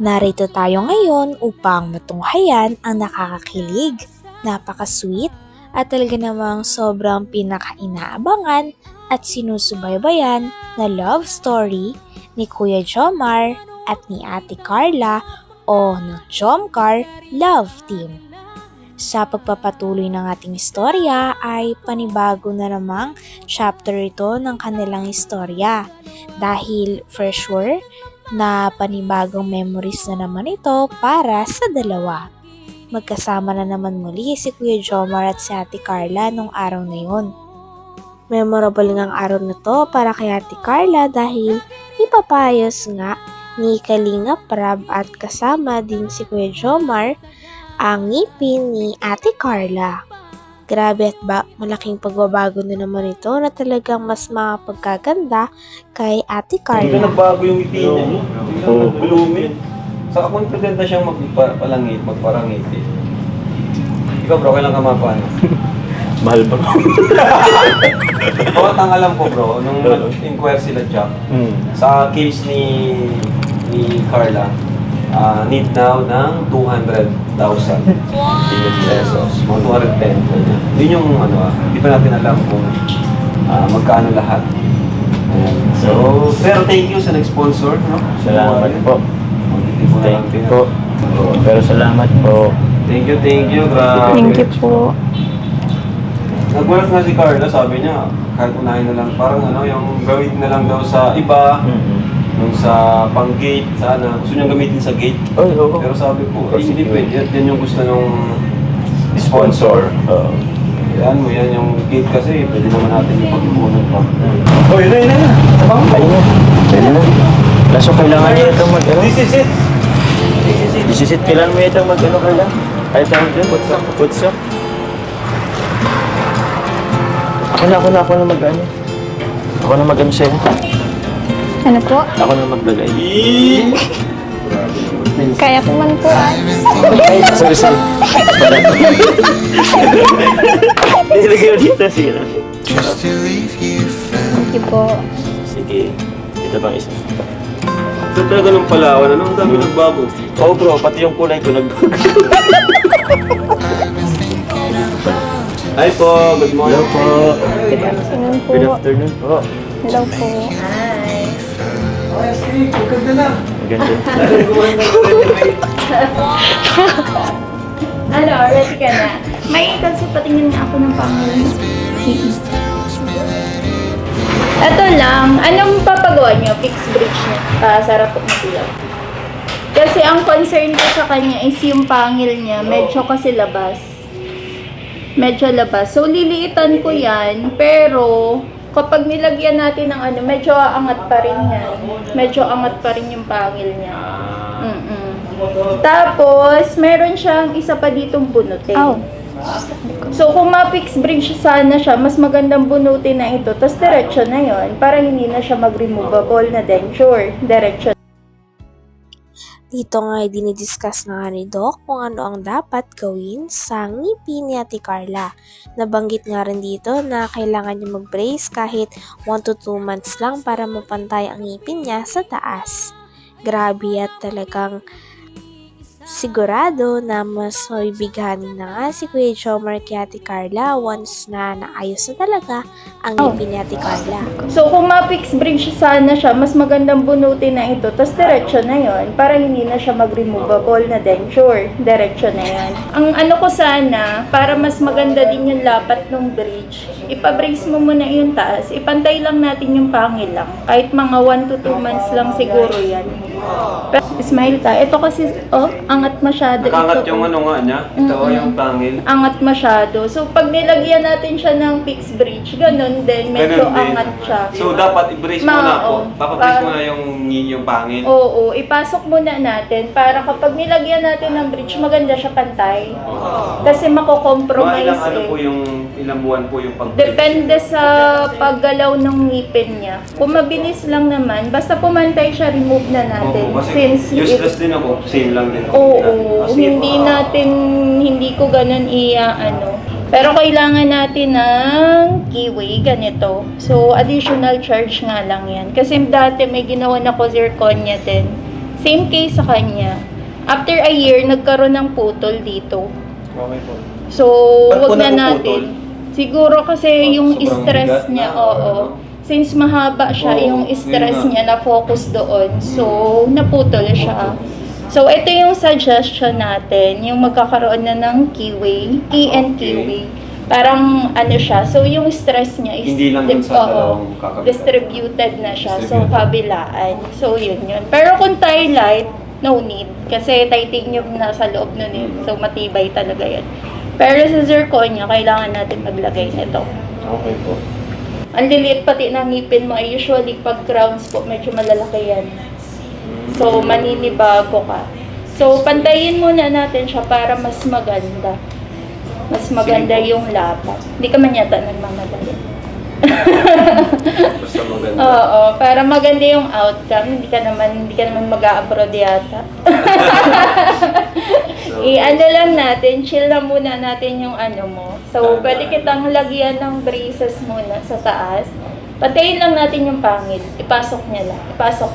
Narito tayo ngayon upang matunghayan ang nakakakilig, napaka-sweet at talaga namang sobrang pinaka-inaabangan at sinusubaybayan na love story ni Kuya Jomar at ni Ate Carla o ng Jomcar Love Team. Sa pagpapatuloy ng ating istorya ay panibago na namang chapter ito ng kanilang istorya dahil for sure na panibagong memories na naman ito para sa dalawa. Magkasama na naman muli si Kuya Jomar at si Ate Carla nung araw na yun. Memorable ngang araw na to para kay Ate Carla dahil ipapayos nga ni Kalinga Prab at kasama din si Kuya Jomar ang ngipin ni Ate Carla. Grabe at malaking pagbabago na naman ito na talagang mas makapagkaganda kay Ate Carla. Nagbago yung ngipin niya, no? Blooming. Saka confident na siyang magparangit eh. Ikaw bro, kailan ka mapano? Mahal ba? Bawat ang alam ko bro, nung nag-inquire sila Jack, sa case ni Carla, need now ng 200,000 pesos. Mga 210. Yun yung hindi pa natin alam kung magkano lahat. So, pero thank you sa nag-sponsor, no? Salamat po. Thank you po. Pero salamat po. Thank you. Grabe. Thank you po. Nagulat nga si Carla, sabi niya, kahit unahin na lang, parang yung gawin na lang daw sa iba, yung sa pang-gate, sana. Gusto niyang gamitin sa gate. Oh, oo. Pero sabi ko, hindi pwede. Yan yung gusto ng sponsor. Yan mo, yan yung gate kasi, pwede naman natin yung pag-ipunan pa. Oh, yun na. Sabang pa. Pwede na. Kaso kailangan niya itong This is it. Isisit, kailangan mo itong Carla? Ay, tawag din. What's up? Ako na mag-ano. Ako na mag-ano sa'yo. Ano po? Ako na maglagay. Kaya ko man po Ay, sorry. Nilagay mo dito sila. Thank you po. Sige. Ito bang isa? So talaga nung Palawan, ang dami nagbago. Oo bro, pati yung kulay ko nagbago. Hi po, good morning. Hello po. Good afternoon po. Good afternoon po. Hello po. Ay, sige, maganda na. Ganda. Ano, ready ka na? May kasi patingin na ako ng pangalan. Ito lang, anong papagawa niyo? Fixed bridge niya. Sarap po matilaw. Kasi ang concern ko sa kanya is yung pangil niya. Medyo kasi labas. So, liliitan ko yan. Pero, kapag nilagyan natin ng medyo angat pa rin yan. Medyo angat pa rin yung pangil niya. Tapos, meron siyang isa pa ditong bunutin. So, kung ma-fix bridge sana siya, mas magandang bunutin na ito. Tapos, diretso na yon para hindi na siya mag-removable na denture. Diretso. Dito nga ay dinidiscuss na nga ni Doc kung ano ang dapat gawin sa ngipin ni Ate Carla. Nabanggit nga rin dito na kailangan niya mag-brace kahit 1 to 2 months lang para mapantay ang ngipin niya sa taas. Grabe at talagang sigurado na mas mabibighanin na nga si Kuya Jomar kay Ate Carla once na naayos na talaga ang ngipin ni Ate Carla. So, kung ma-fix bridge sana siya, mas magandang bunutin na ito. Tapos, diretso na yon para hindi na siya mag-removable na denture. Diretso na yan. Ang ko sana, para mas maganda din yung lapat ng bridge, ipabrace mo muna yung taas. Ipantay lang natin yung pangil lang. Kahit mga 1 to 2 months lang siguro yan. Pero, smile ka. Ito kasi, angat masyado. Nakangat ito, yung niya. Ito yung pangil. angat masyado. So, pag nilagyan natin siya ng fixed bridge, ganun din. Medyo Ganun din. angat siya. So dapat i-brace mo na po. Papabrace mo na yung pangil. Oo, ipasok muna natin para kapag nilagyan natin ng bridge, maganda siya pantay. Kasi Mga mako-compromise ilang ilang buwan po yung pag-brace? Depende sa paggalaw ng ngipin niya. Kung mabilis lang naman, basta pumantay siya, remove na natin. Oo, kasi Since useless din ako. Same lang din ako. Oo, hindi ko ganun Pero kailangan natin ng keyway, ganito. So, additional charge nga lang yan. Kasi dati may ginawa na ko zirconia din. Same case sa kanya. After a year, nagkaroon ng putol dito. Okay po. So, Ba't po wag na napuputol? natin. Siguro kasi yung Sobrang stress bigat niya, na, oo. ano? Since mahaba siya, Oo, yung yun stress nga. niya na-focus doon. So, naputol siya. So, ito yung suggestion natin, yung magkakaroon na ng keyway, key and Okay. keyway. Parang ano siya, so yung stress niya is Hindi lang dun sa oo, dalawang kakabitan. distributed na siya. So, Distributed. kabilaan. So, yun. Pero kung light, no need. Kasi titanium na sa loob nun eh. So, matibay talaga yan. Pero sa zirconia, kailangan natin maglagay nito. Okay po. Ang liliit pati ng ngipin mo ay usually pag crowns po, medyo malalaki yan. So, maninibago ka. So, pantayin muna natin siya para mas maganda. Mas maganda Sige po. yung lapat. Hindi ka man yata nagmamadali. Basta maganda. Oo, para maganda yung outcome. Hindi ka naman mag-a-abroad yata. I-ano lang natin, chill lang muna natin yung ano mo. So, Tama. pwede kitang lagyan ng braces muna sa taas. Patayin lang natin yung pangil. Ipasok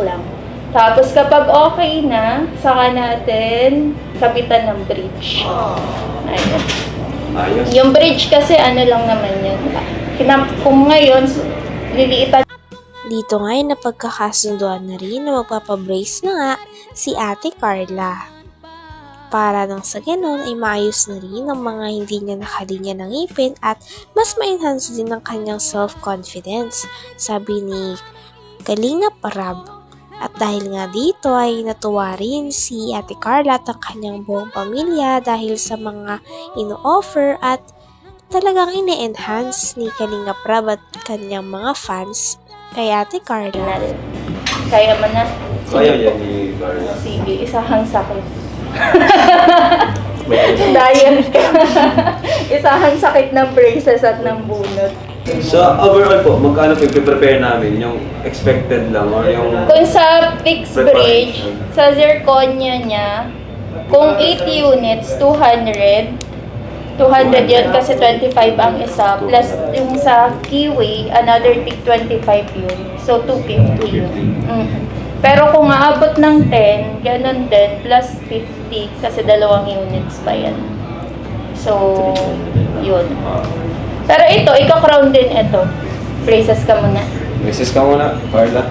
lang. Tapos kapag okay na, saka natin kapitan ng bridge. Ayun. Ayos. Yung bridge kasi ano lang naman yun. Kung ngayon, liliitan Dito nga'y napagkakasunduan na rin na magpapabrace na nga si Ate Carla. Para nang sa ganon ay maayos na rin ang mga hindi niya nakalinya ng ngipin at mas ma-enhance din ang kanyang self-confidence, sabi ni Kalinga Parab. At dahil nga dito ay natuwa rin si Ate Carla at ang kanyang buong pamilya dahil sa mga ino-offer at talagang ine-enhance ni Kalinga Prab at kanyang mga fans kay Ate Carla. na rin. Kaya mo na. Kaya yan ni Carla. Sige, isahang sakit. Diet ka. Isahang sakit ng braces at ng bunot. So, overall po, magkano po i-prepare namin? Yung expected lang or yung... Kung sa fixed bridge, Preparation. sa zirconia niya, kung 8 units, 200. 200 yun kasi 25 ang isa. Plus yung sa keyway, another tig 25 yun. So, 250 yun. 250. Pero kung aabot ng 10, ganun din, plus 50 kasi 2 units pa yan. So, yun. Pero ito, ika-crown din ito. Braces ka muna. Mrs. ka muna, Carla.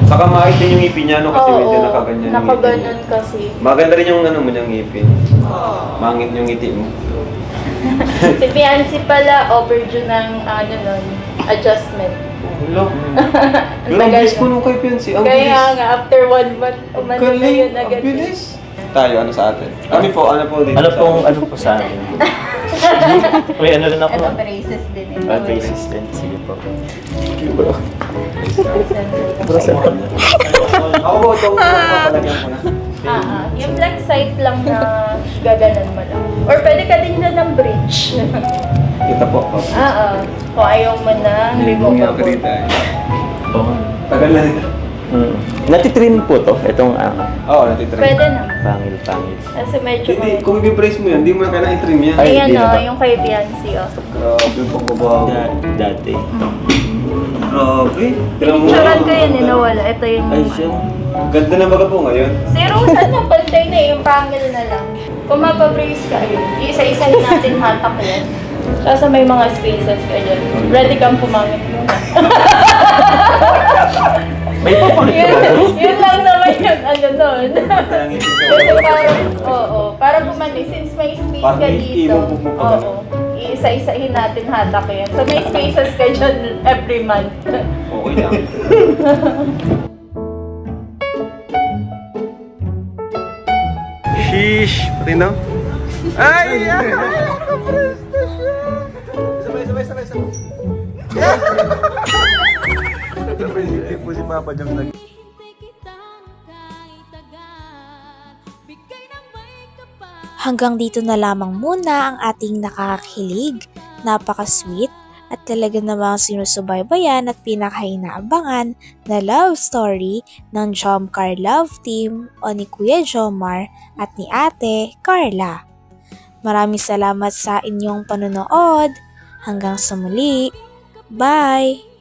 Saka maayos din yung ngipin niya, no? Kasi medyo nakaganyan yung ngipin nakaganon niya. kasi. Maganda rin yung ano mo niyang ngipin. Mangit yung ngiti mo. Si Fiancé pala, overdue ng adjustment. Hello. Pero ang tagal bilis ko na. nung kay Fiancé. Ang Kaya bilis. nga, after 1 month, umano na Galing. yun Ang agad. bilis. Tayo, ano sa atin? Kami po, ano po dito? Ano po sa akin? Uy, ano rin ako? Ito, braces din. Ito, Basis din. Sige po. Ako po, itong papalagyan ko na. Yung black side lang na gaganan mo lang. Or pwede ka din na ng bridge. Kita po. Kung ayaw mo na, removable. Oo. Tagal na rin. Natitrim po to. Itong Oo, natitrim. Pwede na. pangil. Kasi medyo Hindi, kung i-brace mo yan, hindi mo na kailangan i-trim yan. Ay, Ayan hindi na ba? yung kay Fiancé, Grabe yung pagbabago. Dati. Grabe. Tignan mo. Pinicturean ko yun, nawala. Ito yung Ay, siya. Ganda na baga po ngayon. zero na, pantay na yung pangil na lang. Kung mapabrace ka, ayun. Isa-isahin natin hatak yan. Kasi may mga spaces ka dyan. Ready kang pumangit muna. May papakit ko ba? Yun lang naman yung ano doon. Kasi parang, para bumalik, since may space Parang ka dito, iiwan mo pa oo, iisa-isahin natin hatak yan. So may spaces ka dyan every month. Okay lang. Sheesh! Pati na? Ay! Sabay. Hindi po si Papa Jam nag... Hanggang dito na lamang muna ang ating nakakakilig, napaka-sweet at talaga namang sinusubaybayan at pinakainaabangan na love story ng Jomcar Love Team o ni Kuya Jomar at ni Ate Carla. Maraming salamat sa inyong panonood. Hanggang sa muli. Bye!